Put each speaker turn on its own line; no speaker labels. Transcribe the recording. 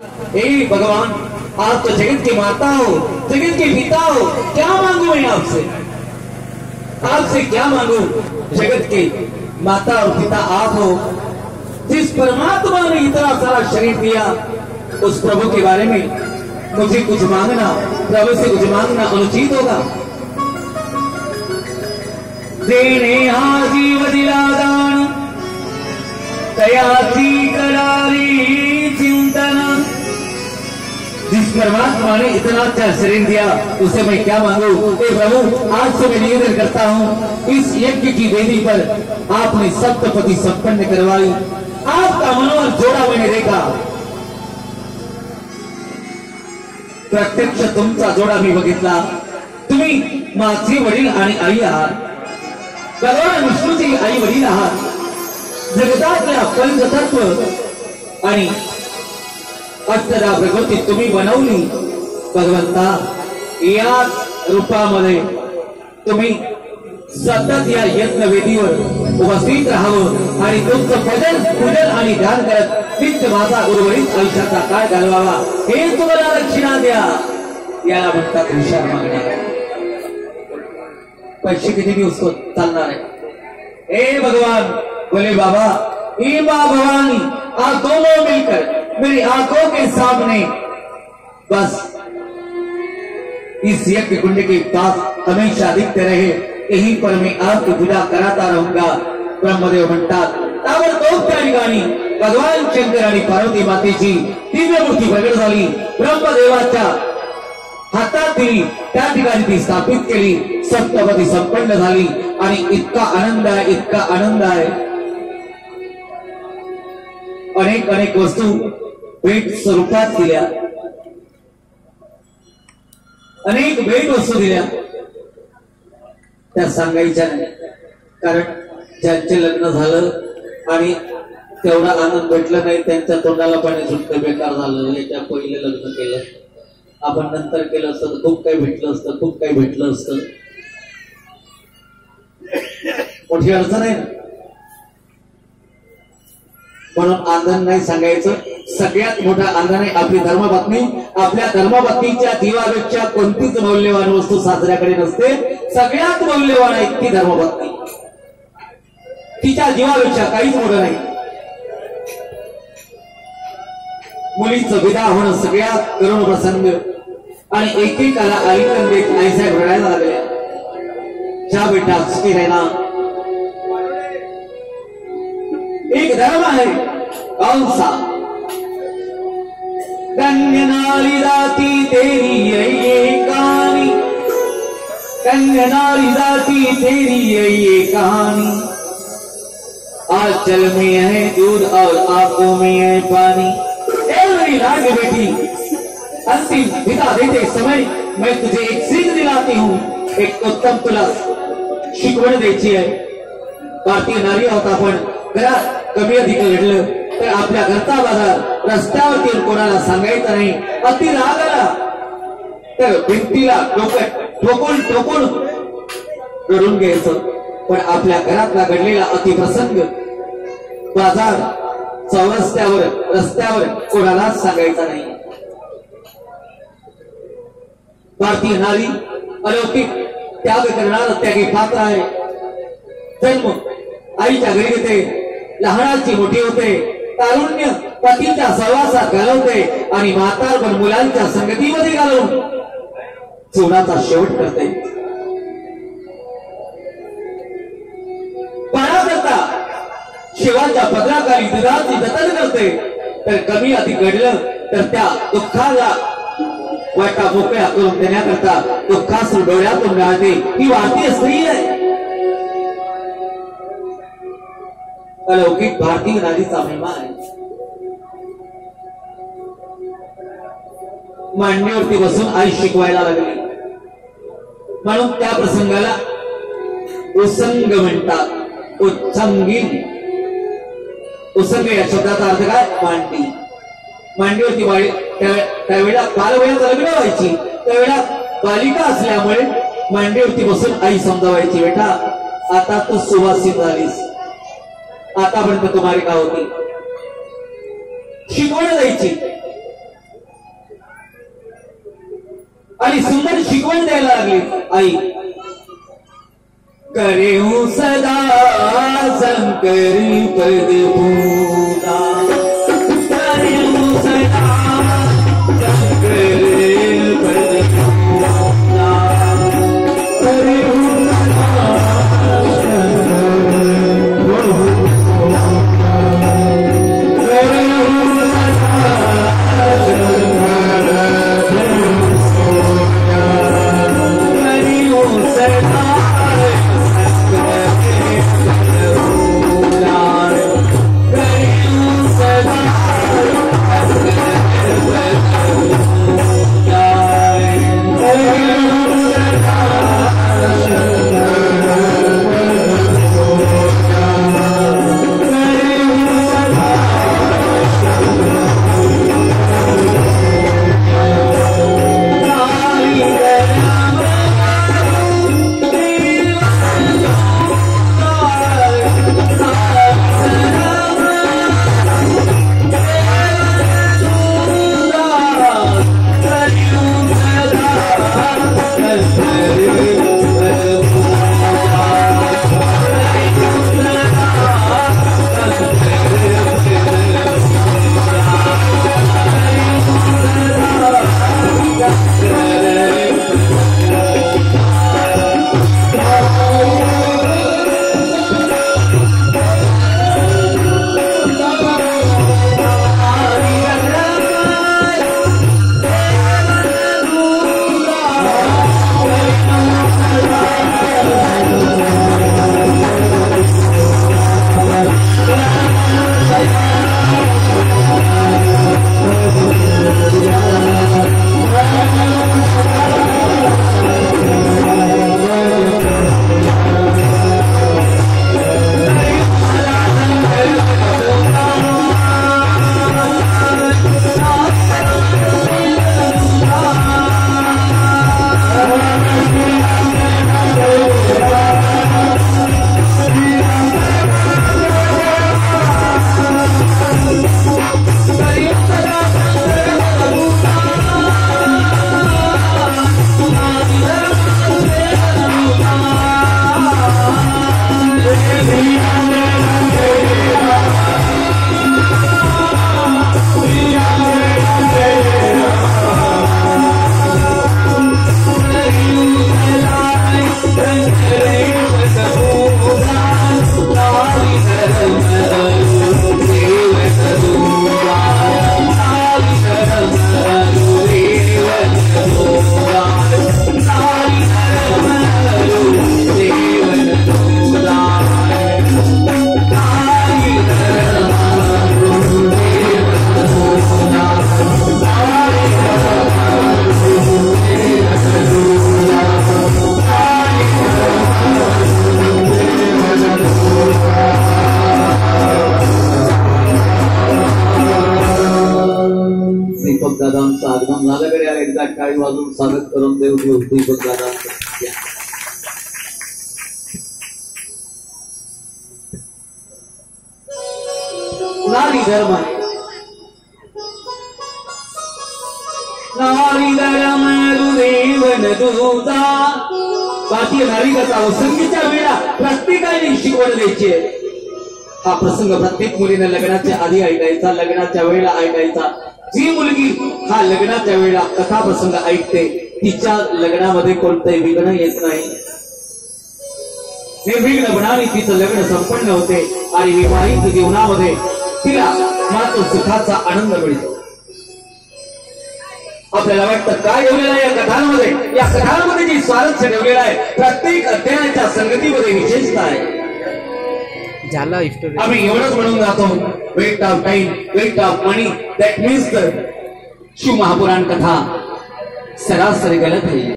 हे भगवान, आप तो जगत की माता हो, जगत के पिता हो, क्या मांगू मैं आपसे? आपसे क्या मांगू? जगत के माता और पिता आप हो। जिस परमात्मा ने इतना सारा शरीर दिया, उस प्रभु के बारे में मुझे कुछ मांगना, प्रभु से कुछ मांगना अनुचित होगा? देणे हा जीव दिला दान, तयाची करारी चिंतन। जिस परमात्मा ने इतना अच्छा शरीर दिया, उसे मैं क्या मांगू? हे प्रभु, आज से मैं निवेदन करता हूँ, इस यज्ञ की वेदी पर आपने सप्तपदी संपन्न करवाई, आपका मनोहर जोड़ा मैंने देखा, प्रत्यक्ष तुमचा जोडा मी बघितला। तुम्ही माझे वडील आणि आई आहात, भगवान विष्णूची आई वडील आहात। जगतातल्या पंचतत्व आणि अष्टदा प्रकृती तुम्ही बनवली भगवंता। याच रूपामध्ये तुम्ही सतत या यज्ञवेदीवर उपस्थित राहावं आणि तुमचं भजन पूजन आणि ध्यान करत नित्य माझा उर्वरित आयुष्याचा काळ घालवावा, हे तुम्हाला दक्षिणा द्या। याला म्हणतात विचार मागणार। पैसे किती दिवस चालणार आहे? हे भगवान, बोले बाबा, हे माँ भवानी, आप दोनों मिलकर मेरी आंखों के सामने बस इस यज्ञ कुंड के पास हमेशा दिखते रहे, यहीं पर मैं आपकी पूजा कराता रहूंगा। ब्रह्मदेव म्हणतात, ताबडतोब त्या ठिकाणी भगवान शंकर आणि पार्वती मातेची दिव्य मूर्ती प्रगट झाली। ब्रह्मदेवाच्या हातात दिली, त्या ठिकाणी ती स्थापित केली, सप्तपदी संपन्न झाली आणि इतका आनंद आहे, इतका आनंद आहे। अनेक अनेक वस्तू भेट स्वरूपात दिल्या, अनेक भेट वस्तू दिल्या, त्या सांगायच्या नाही, कारण ज्यांचे लग्न झालं आणि तेवढा आनंद भेटला नाही, त्यांच्या तोंडाला पाणी सुटतं, बेकार झालं, याच्या पहिले लग्न केलं, आपण नंतर केलं असतं खूप काही भेटलं असतं, खूप काही भेटलं असतं। मोठी अडचण आहे ना, म्हणून आंदन नाही सांगायचं। सगळ्यात मोठा आंदन आहे आपली धर्मपत्नी। आपल्या धर्मपत्नीच्या जीवापेक्षा कोणतीच मौल्यवान वस्तू सासऱ्याकडे नसते। सगळ्यात मौल्यवान आहे ती धर्मपत्नी, तिच्या जीवापेक्षा काहीच मोठं नाही। मुलीचं विदा होणं सगळ्यात करुण प्रसंग आणि एकेकाला आलिंगन देत आईसाहेब रडायला लागले, जा बेटा सुखी रहना। एक धर्म है, कौन सा? कन्या नारी जाती तेरी ये कहानी, कन्या नारी जाती तेरी ये कहानी। आंचल में है दूध और आंखों में है पानी। मेरी लाडली बेटी, अंतिम विदा देते समय मैं तुझे एक सीख दिलाती हूँ, एक उत्तम तुला शिकवण द्यायची आहे। भारतीय नारी आहोत आपण, घरात कमी अधिक घडलं तर आपल्या घरचा बाजार रस्त्यावरती कोणाला सांगायचं नाही। अति राग आला तर भिंतीला ठोकून ठोकून रडून घ्यायचं, पण आपल्या घरातला घडलेला अतिप्रसंग बाजार चौरस्त्यावर रस्त्यावर कोणाला सांगायचा नाही। भारतीय नारी अलौकिक त्याग करणार त्यागी पात्र आहे। जन्म आईच्या घरी येते, लहानाची मोठी होते, तारुण्य पतीच्या सहवासात घालवते आणि म्हातारपण मुलांच्या संगतीमध्ये घालवून जीवनाचा शेवट करते। बाळाकरता शिवाच्या पदराखाली दुधाची जतन करते, तर कमी अधिक घडलं तर त्या दुःखाला वाटा मोकळ्या करून देण्याकरता दुःखासू डोळ्यातून गाळते। ही भारतीय स्त्री आहे, अलौकिक भारतीय नारीचा महिमा आहे। मांडीवरती बसून आई शिकवायला लागली, म्हणून त्या प्रसंगाला उसंग म्हणतात, उच्चंगीन। उसंग या शब्दाचा अर्थ काय? मांडी। मांडीवरती त्यावेळेला बालवयाचं लग्न व्हायची, त्यावेळेला बालिका असल्यामुळे मांडीवरती बसून आई समजावायची, बेटा आता तू सुवासित झालीस, आतापर्यंत तुम्हारी का होती, शिकवण द्यायची। आणि सुंदर शिकवण द्यायला लागली. आई करेऊ सदा शंकरी पद पूजा, करेऊ सदा शंकरी पद पूजा, करेऊ आगमन झाल्याकडे एकदा टाळी वाजून स्वागत करून देऊ दीपक दादा. नारी धर्म नारी धर्म देवन दूता भारतीय नारी कथा संगीच्या वेळा प्रत्येकाने शिकवण द्यायची. हा प्रसंग प्रत्येक मुलीने लग्नाच्या आधी ऐकायचा, लग्नाच्या वेळेला ऐकायचा. जी मुलगी हा लग्नाच्या वेळेला कथा प्रसंग ऐकते तिच्या लग्नामध्ये कोणतेही विघ्न येत नाही. निर्विघ्नपणाने तिचं लग्न संपन्न होते आणि विवाहित जीवनामध्ये तिला मात्र सुखाचा आनंद मिळतो. आपल्याला वाटतं काय ठेवलेलं आहे या कथांमध्ये? या कथांमध्ये जी स्वारस्य ठेवलेलं आहे प्रत्येक अध्यायाच्या संगतीमध्ये विशेषता आहे. आम्ही एवढंच म्हणून जातो, wait of time, wait of money, that means Shiv Mahapuran कथा सरासरी गलत है.